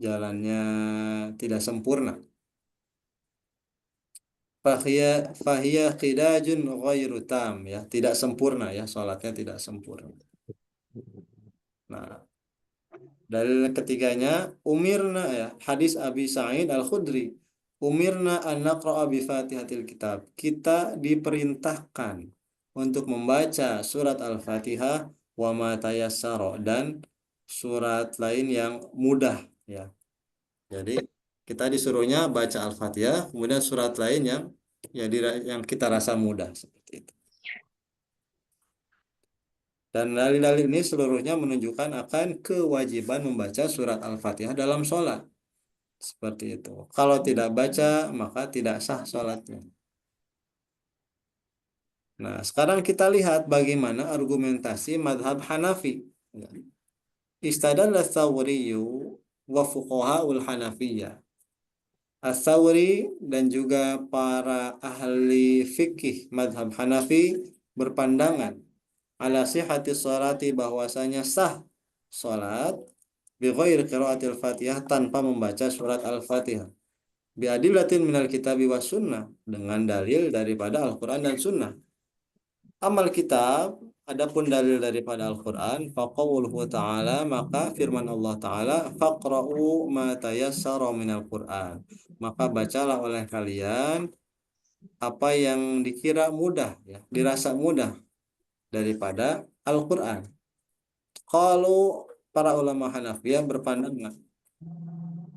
jalannya tidak sempurna. Fahiyah qidajun ghairu tam ya, tidak sempurna ya, salatnya tidak sempurna. Nah, dalil ketiganya umirna ya, hadis Abi Sa'id Al-Khudri. Umirna an naqra'a bi Fatihatil Kitab. Kita diperintahkan untuk membaca surat Al-Fatihah wa ma tayassara dan surat lain yang mudah ya. Jadi kita disuruhnya baca Al-Fatihah, kemudian surat lain yang kita rasa mudah seperti itu. Dan dalil-dalil ini seluruhnya menunjukkan akan kewajiban membaca surat Al-Fatihah dalam sholat. Seperti itu. Kalau tidak baca, maka tidak sah sholatnya. Nah, sekarang kita lihat bagaimana argumentasi madhab Hanafi. Istadalla Thawriyu wa fuqaha'ul Hanafiyah. Ats-Tsawri dan juga para ahli fikih madhab Hanafi berpandangan ala sihhati sholati bahwasanya sah sholat bi ghairi qiraatil Fatihah tanpa membaca surat Al-Fatihah. Bi adillatin minal kitabi was sunnah dengan dalil daripada Al-Qur'an dan sunnah. Amal kitab adapun dalil daripada Al-Qur'an faqauluhu ta'ala maka firman Allah Ta'ala faqra'u ma tayassara minal Qur'an maka bacalah oleh kalian apa yang dikira mudah ya dirasa mudah daripada Al-Qur'an. Kalau para ulama Hanafiyah berpandangan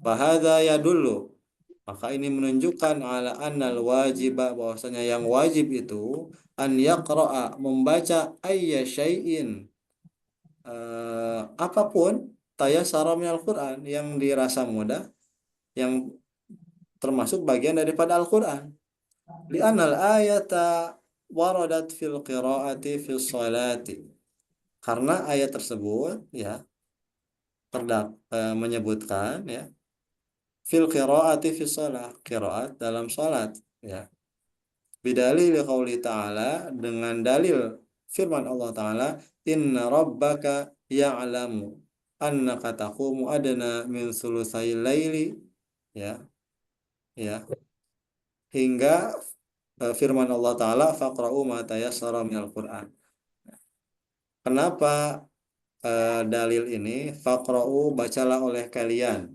bahadza yadullu maka ini menunjukkan ala annal wajiba bahwasanya yang wajib itu an yaqra'a membaca ayya syai'in apapun tayassara minal Qur'an yang dirasa mudah yang termasuk bagian daripada Al-Qur'an. Li'anal ayata waradat fil qira'ati fis salati. Karena ayat tersebut ya menyebutkan ya fil qira'ati fis shalah, qiraat dalam salat ya. Bidalil qauli ta'ala dengan dalil firman Allah Ta'ala inna rabbaka ya'lamu annaka taqumu adna min sulusai laili ya ya hingga firman Allah Ta'ala faqra'u ma tayassara minal Qur'an. Kenapa dalil ini faqra'u bacalah oleh kalian,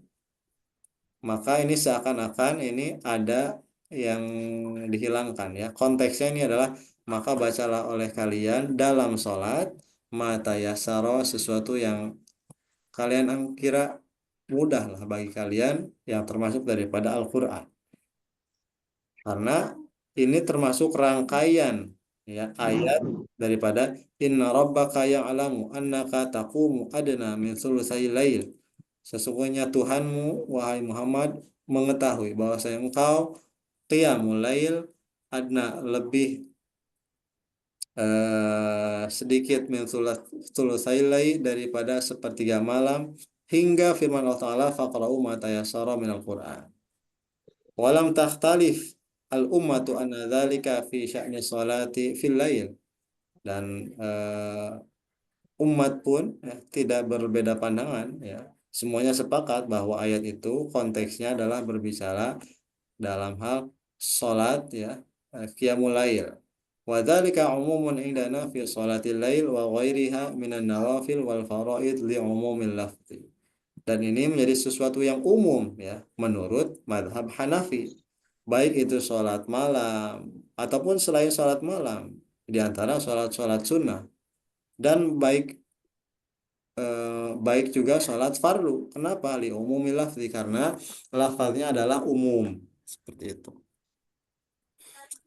maka ini seakan-akan ini ada yang dihilangkan ya. Konteksnya ini adalah maka bacalah oleh kalian dalam sholat mata yasaro sesuatu yang kalian kira mudah lah bagi kalian yang termasuk daripada Al-Quran. Karena ini termasuk rangkaian ya ayat daripada inna rabbaka ya'lamu annaka taqumu adna min sulusai lail. Sesungguhnya Tuhanmu wahai Muhammad mengetahui bahwasanya engkau qiyamul lail adna lebih sedikit min sulusai lail daripada sepertiga malam hingga firman Allah Ta'ala faqra'u ma tayassara minal Qur'an. Walam takhtalif al-ummatu anna dzalika fi sya'ni sholati fil lail. Dan umat pun ya, tidak berbeda pandangan ya. Semuanya sepakat bahwa ayat itu konteksnya adalah berbicara dalam hal sholat ya qiyamul lail. Wa dzalika umumun indana fi sholatil lail wa ghairiha minan nawafil wal faraid li umumil lafzi. Dan ini menjadi sesuatu yang umum ya menurut mazhab Hanafi. Baik itu sholat malam ataupun selain sholat malam di antara sholat-sholat sunnah dan baik juga sholat fardu. Kenapa? Li umumil lafzi karena lafaznya adalah umum seperti itu.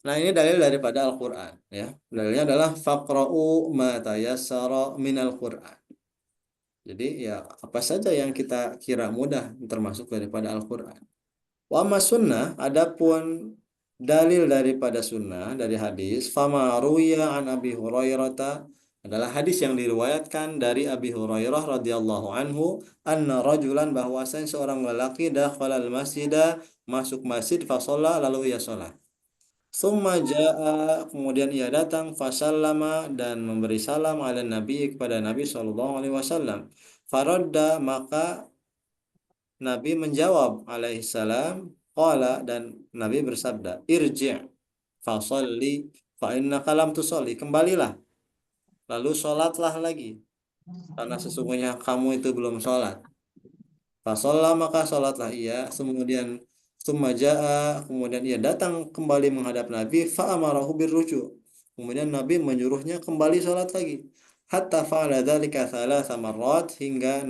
Nah ini dalil daripada Al-Quran ya. Dalilnya adalah faqra'u ma tayassara minal Quran. Jadi ya apa saja yang kita kira mudah termasuk daripada Al-Quran. Wa amma sunnah adapun dalil daripada sunnah dari hadis fama ruwiya an Abi Hurairah adalah hadis yang diriwayatkan dari Abi Hurairah radhiyallahu anhu anna rajulan bahwasanya seorang lelaki dakhala al-masjida masuk masjid fa shalla lalu ia salat. Summa ja'a, kemudian ia datang fasallama dan memberi salam ala Nabi kepada Nabi Shallallahu alaihi wasallam. Faradda, maka Nabi menjawab alaihi salam, qala, dan Nabi bersabda, irji' fasalli fa innaka lam tusalli, kembalilah lalu sholatlah lagi karena sesungguhnya kamu itu belum sholat. Fasolah, maka sholatlah ia, kemudian summa jaa, kemudian ia datang kembali menghadap Nabi, fa'amarahu birruju', kemudian Nabi menyuruhnya kembali sholat lagi. Hatta fa'ala dzalika thalatha marrat, hingga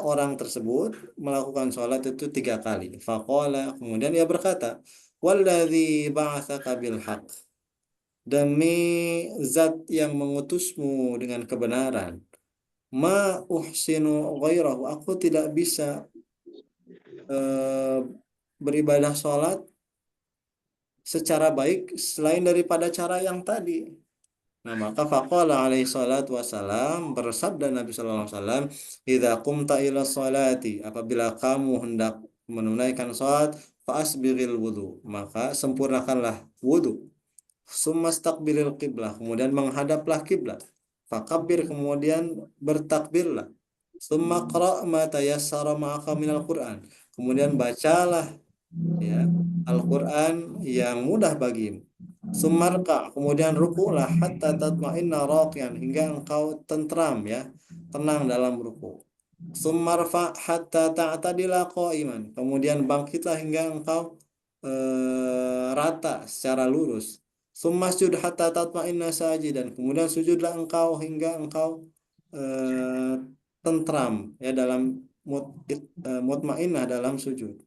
orang tersebut melakukan sholat itu 3 kali. Faqala, kemudian ia berkata, walladzi ba'atsaka bil haqq, demi zat yang mengutusmu dengan kebenaran, ma uhsinu ghairahu, aku tidak bisa eh, beribadah sholat secara baik selain daripada cara yang tadi. Nah, maka faqala alaihi salatu wasalam, bersabda Nabi sallallahu alaihi wasallam, idza qumta ila sholati, apabila kamu hendak menunaikan sholat, fa asbighil wudu, maka sempurnakanlah wudu. Summastaqbilil qiblah, kemudian menghadaplah kiblat. Fakabbir, kemudian bertakbirlah. Summa qra' ma tayassara ma'aka minal Qur'an, kemudian bacalah ya Al-Qur'an yang mudah bagimu. Summarka, kemudian rukulah hatta tatma'inna raqiyan, hingga engkau tentram ya, tenang dalam ruku. Summarfa hatta ta'tadila qa'iman, kemudian bangkitlah hingga engkau rata secara lurus. Summasjud hatta tatma'inna sajidan, kemudian sujudlah engkau hingga engkau eh, tentram ya dalam mutmainnah dalam sujud.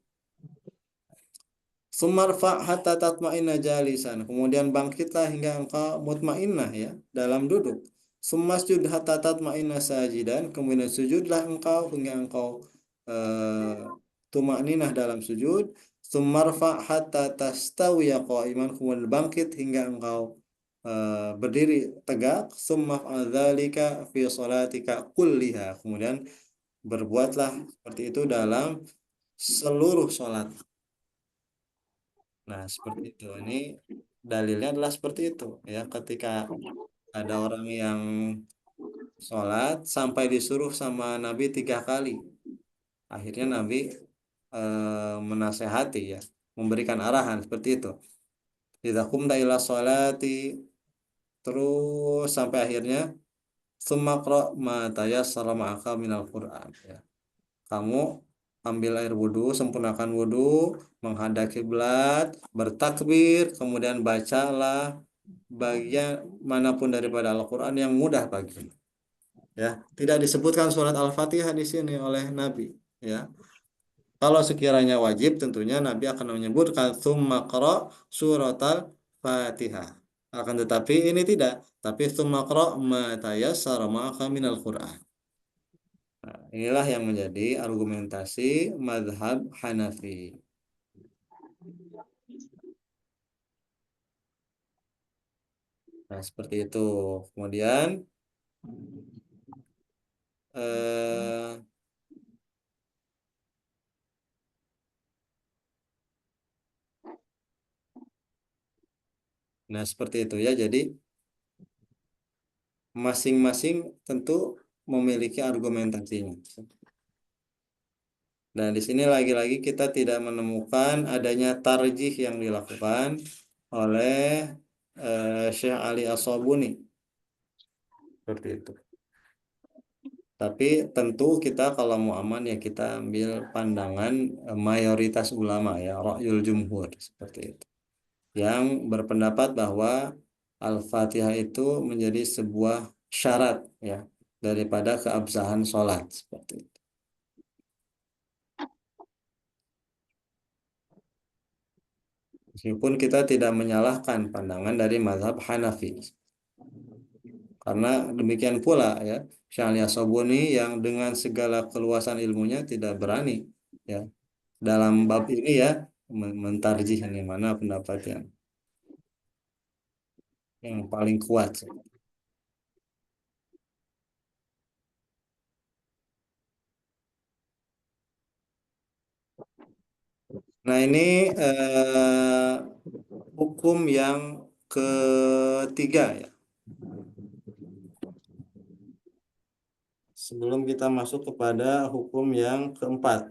Sumarfa hatta tatma'inna jalisan, kemudian bangkitlah hingga engkau mutmainnah ya dalam duduk. Summasjud hatta tatma'inna sajidan, kemudian sujudlah engkau hingga engkau eh, tumakninah dalam sujud. Sumarfa hatta tastawiya qa'iman, kemudian bangkit hingga engkau berdiri tegak. Summaf'al dzalika fi salatika kulliha, kemudian berbuatlah seperti itu dalam seluruh sholat. Nah, seperti itu. Ini dalilnya adalah seperti itu. Ya, ketika ada orang yang sholat sampai disuruh sama Nabi 3 kali, akhirnya Nabi menasehati ya, memberikan arahan seperti itu. Idza qumta ila sholati, terus sampai akhirnya tsumma qra' ma tayassara ma'aka minal Qur'an. Ya. Kamu ambil air wudhu, sempurnakan wudhu, menghadap kiblat, bertakbir, kemudian bacalah bagian manapun daripada Al-Quran yang mudah bagimu. Ya, tidak disebutkan surat Al-Fatihah di sini oleh Nabi. Ya, kalau sekiranya wajib, tentunya Nabi akan menyebutkan tsumma qra surat Al-Fatihah. Akan tetapi ini tidak, tapi tsumma qra ma tayassara ma'aka minal Quran. Nah, inilah yang menjadi argumentasi mazhab Hanafi. Nah, seperti itu. Kemudian, eh, nah seperti itu ya. Jadi, masing-masing tentu memiliki argumentasinya. Dan di sini lagi-lagi kita tidak menemukan adanya tarjih yang dilakukan oleh Syekh Ali As-Sabuni. Seperti itu. Tapi tentu kita kalau mau aman ya kita ambil pandangan mayoritas ulama ya, ra'yul jumhur seperti itu. Yang berpendapat bahwa Al-Fatihah itu menjadi sebuah syarat ya daripada keabsahan sholat seperti itu. Meskipun kita tidak menyalahkan pandangan dari mazhab Hanafi. Karena demikian pula ya, Syekh Sobuni yang dengan segala keluasan ilmunya tidak berani ya dalam bab ini ya mentarjih ini mana pendapat yang paling kuat. Nah, ini hukum yang ketiga ya. Sebelum kita masuk kepada hukum yang keempat.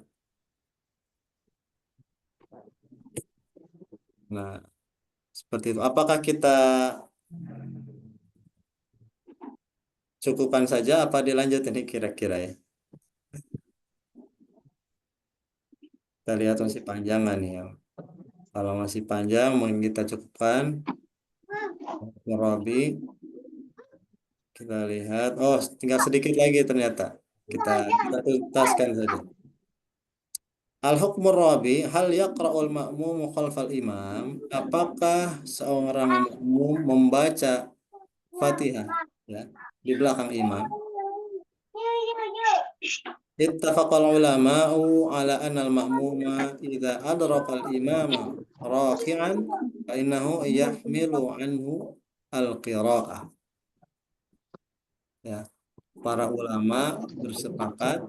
Nah, seperti itu. Apakah kita cukupkan saja apa dilanjut ini kira-kira ya? Kita lihat masih panjang nggak nih ya. Kalau masih panjang mungkin kita cukupkan. Rabi, kita lihat. Oh, tinggal sedikit lagi ternyata. Kita tuntaskan saja. Al-hukmur rabi, hal yaqra'ul ma'mum khalfal imam? Apakah seorang makmum membaca Fatihah ya di belakang imam? Ittafaqal ulama'u ala anna al-ma'muma idza adraka al-imama raki'an fa innahu yahmilu anhu al-qira'ah. Ya, para ulama bersepakat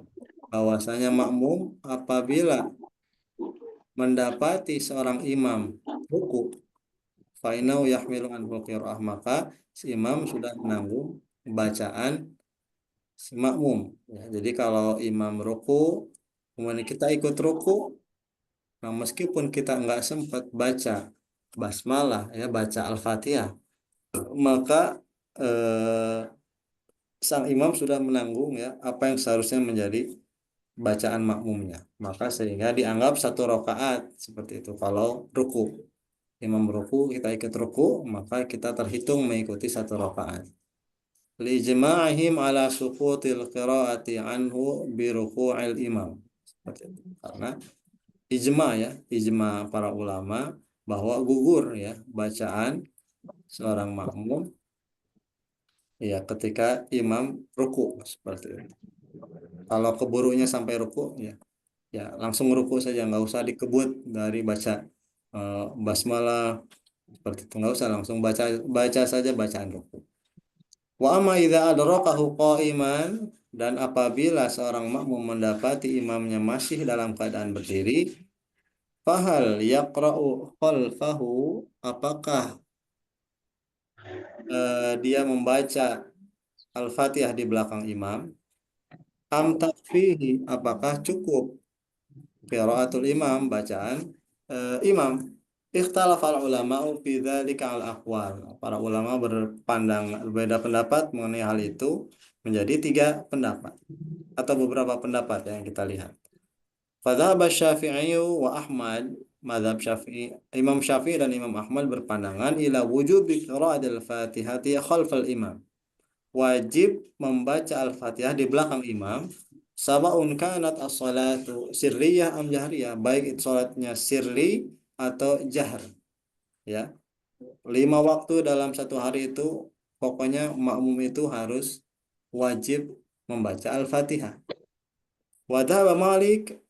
bahwasanya makmum apabila mendapati seorang imam ruku fa innahu yahmilu anhu qira'ah, maka si imam sudah menanggung bacaan si makmum ya. Jadi kalau imam ruku kemudian kita ikut ruku, nah meskipun kita nggak sempat baca basmalah ya, baca al-fatihah, maka eh, sang imam sudah menanggung ya apa yang seharusnya menjadi bacaan makmumnya, maka sehingga dianggap satu rakaat seperti itu. Kalau ruku, imam ruku kita ikut ruku, maka kita terhitung mengikuti satu rakaat. Lijma'ihim ala suqutil qiraati anhu bi ruku'il imam. Seperti itu. Karena ijma ya, ijma para ulama bahwa gugur ya bacaan seorang makmum ya ketika imam ruku seperti itu. Kalau keburunya sampai ruku ya, ya langsung ruku saja, nggak usah dikebut dari baca basmalah seperti itu, nggak usah, langsung baca baca saja bacaan ruku. Wa amma idza adrakahu qa'iman, dan apabila seorang makmum mendapati imamnya masih dalam keadaan berdiri, fahal yaqra'u khalfahu, apakah dia membaca Al-Fatihah di belakang imam? Am takfihi, apakah cukup qiraatul imam, bacaan imam? Ikhtalafal ulama'u fi dzalika al aqwal. Para ulama berbeda pendapat mengenai hal itu menjadi tiga pendapat atau beberapa pendapat yang kita lihat. Fadzhaba Syafi'i wa Ahmad, mazhab Syafi'i, Imam Syafi'i dan Imam Ahmad berpandangan ila wujubi qiraatil Fatihati khalfal imam. Wajib membaca Al-Fatihah di belakang imam. Sawaun kanat as-salatu sirriyah am jahriyah, baik itu salatnya sirri atau jahr ya. 5 waktu dalam satu hari itu pokoknya makmum itu harus wajib membaca Al-Fatihah. Wadhaba Malik,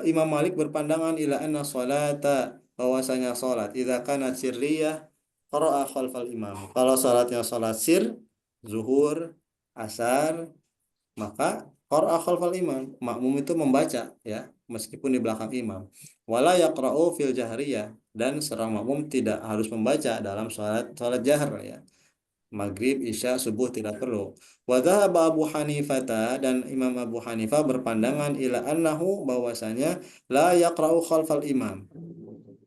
Imam Malik berpandangan ila anna salata, bahwasanya salat idza kanat sirriyah qara'a khalfal imam. Kalau salatnya salat sir, zuhur, asar, maka qara'a khalfal imam, makmum itu membaca ya meskipun di belakang imam. Wala yaqra'u fil jahriyah, dan seorang makmum tidak harus membaca dalam salat jahr ya. Maghrib, Isya, Subuh tidak perlu. Wa dhahaba Abu Hanifah, dan Imam Abu Hanifah berpandangan ila annahu, bahwasanya la yaqra'u khalfal imam.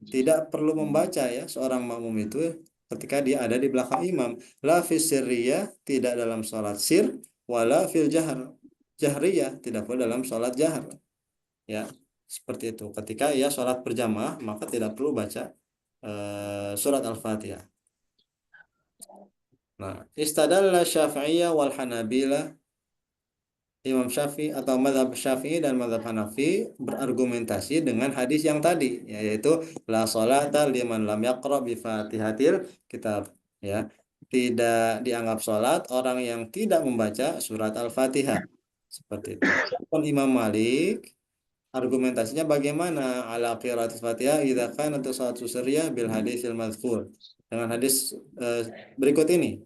Tidak perlu membaca ya seorang makmum itu ketika dia ada di belakang imam. La fi sirriyah, tidak dalam salat sir, wala fil jahriyah, tidak pula dalam salat jahr. Ya, seperti itu. Ketika ia salat berjamaah maka tidak perlu baca surat Al-Fatihah. Nah, istadalla Syafi'iyah wal Hanabilah, Imam Syafi'i atau mazhab Syafi'i dan mazhab Hanafi berargumentasi dengan hadis yang tadi, yaitu la sholata liman lam yaqra bi Fatihatil kitab ya. Tidak dianggap sholat orang yang tidak membaca surat Al-Fatihah. Seperti itu. Pun Imam Malik argumentasinya bagaimana ala qiraatul Fatihah idza kanat salatu sirriyah bil hadisil mazkur. Dengan hadis berikut ini.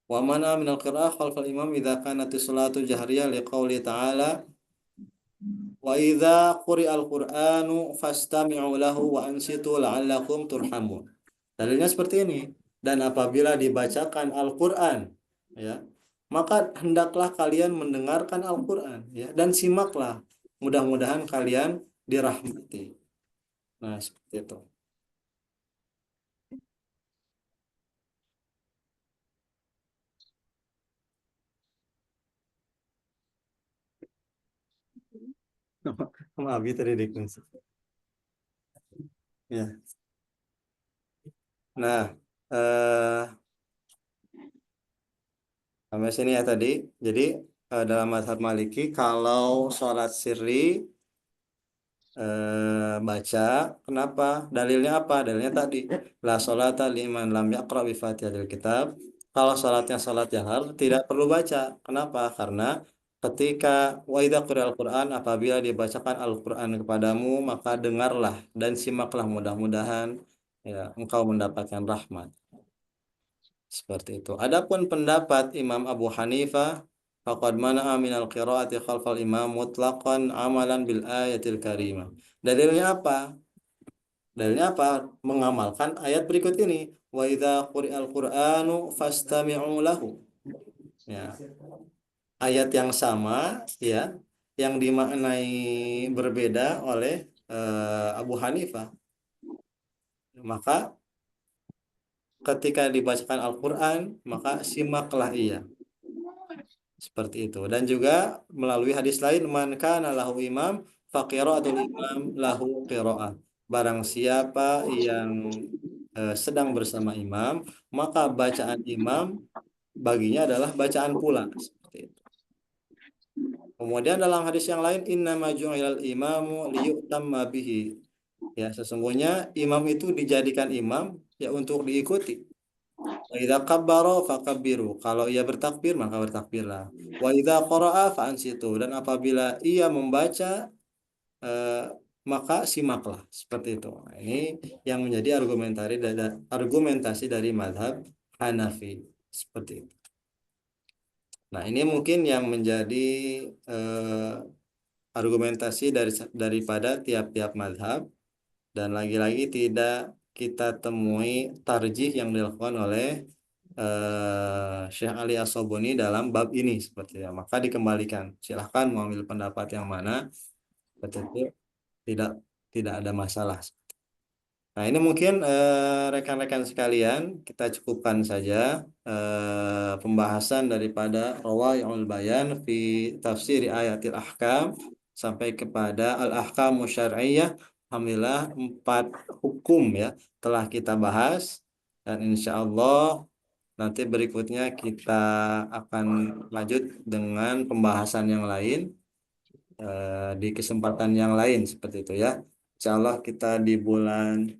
Wa mana minal qira'ah khalfal imam idza kanat sholatu jahriyah liqauli ta'ala Wa idza quri'al Qur'anu fastami'u lahu wa ansitu la'allakum turhamun. Dalilnya seperti ini. Dan apabila dibacakan Al-Qur'an, ya, maka hendaklah kalian mendengarkan Al-Qur'an, ya, dan simaklah. Mudah-mudahan kalian dirahmati. Nah, seperti itu. Maaf, ya tadi dikasih. Ya. Nah, sampai sini ya tadi. Jadi dalam mazhab Maliki kalau sholat sirri baca, kenapa? Dalilnya apa? Dalilnya tadi la sholata liman lam yaqra bi Fatihatil kitab. Kalau sholatnya sholat jahar tidak perlu baca. Kenapa? Karena ketika wa idza quri'al Qur'an, apabila dibacakan Al-Qur'an kepadamu, maka dengarlah dan simaklah, mudah-mudahan ya engkau mendapatkan rahmat. Seperti itu. Adapun pendapat Imam Abu Hanifah, faqad mana'a minal qiraati khalfal imam mutlaqan amalan bil ayatil karimah. Dalilnya apa? Dalilnya apa? Mengamalkan ayat berikut ini. Wa idza quri'al Qur'anu fastami'u lahu. Ya. Ayat yang sama, ya, yang dimaknai berbeda oleh Abu Hanifah. Maka ketika dibacakan Al-Qur'an, maka simaklah ia. Seperti itu. Dan juga melalui hadis lain, man kana lahu imam faqira'atul imam lahu qira'ah. Barang siapa yang sedang bersama imam, maka bacaan imam baginya adalah bacaan pula. Seperti itu. Kemudian dalam hadis yang lain, innama ju'ilal imamu liyutamma bihi. Ya, sesungguhnya imam itu dijadikan imam ya untuk diikuti. Wa idza kabbara fakabbiru. Kalau ia bertakbir maka bertakbirlah. Wa idza qara'a fa'ansitu. Dan apabila ia membaca eh, maka simaklah. Seperti itu. Nah, ini yang menjadi argumentasi dari mazhab Hanafi. Seperti itu. Nah, ini mungkin yang menjadi eh, argumentasi daripada tiap-tiap mazhab, dan lagi-lagi tidak kita temui tarjih yang dilakukan oleh Syekh Ali As-Sobuni dalam bab ini, seperti itu. Maka dikembalikan. Silahkan mau ambil pendapat yang mana, betul, tidak tidak ada masalah. Nah, ini mungkin rekan-rekan sekalian, kita cukupkan saja pembahasan daripada Rawai'ul Bayan fi tafsir ayatil ahkam sampai kepada al-ahkam syar'iyyah. Alhamdulillah 4 hukum ya telah kita bahas, dan insya Allah nanti berikutnya kita akan lanjut dengan pembahasan yang lain di kesempatan yang lain, seperti itu ya. Insya Allah kita di bulan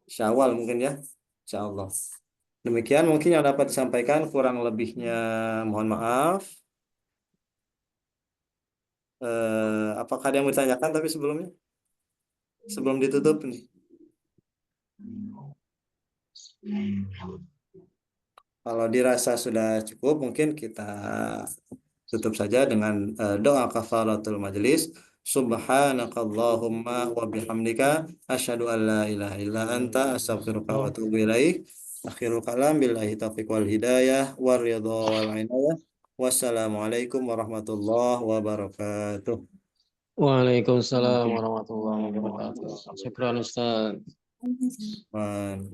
Syawal mungkin ya, insya Allah. Demikian mungkin yang dapat disampaikan, kurang lebihnya mohon maaf. Apakah ada yang bertanyakan tapi sebelumnya? Sebelum ditutup nih. Kalau dirasa sudah cukup, mungkin kita tutup saja dengan doa kafaratul majelis. Subhanakallahumma wa bihamdika asyhadu an la ilaha illa anta astaghfiruka wa atubu ilaik. Akhirul kalam billahi taufiq wal hidayah war ridha wal inayah. Wassalamualaikum warahmatullahi wabarakatuh. Waalaikumsalam warahmatullahi wabarakatuh. Syukran Ustaz. Man.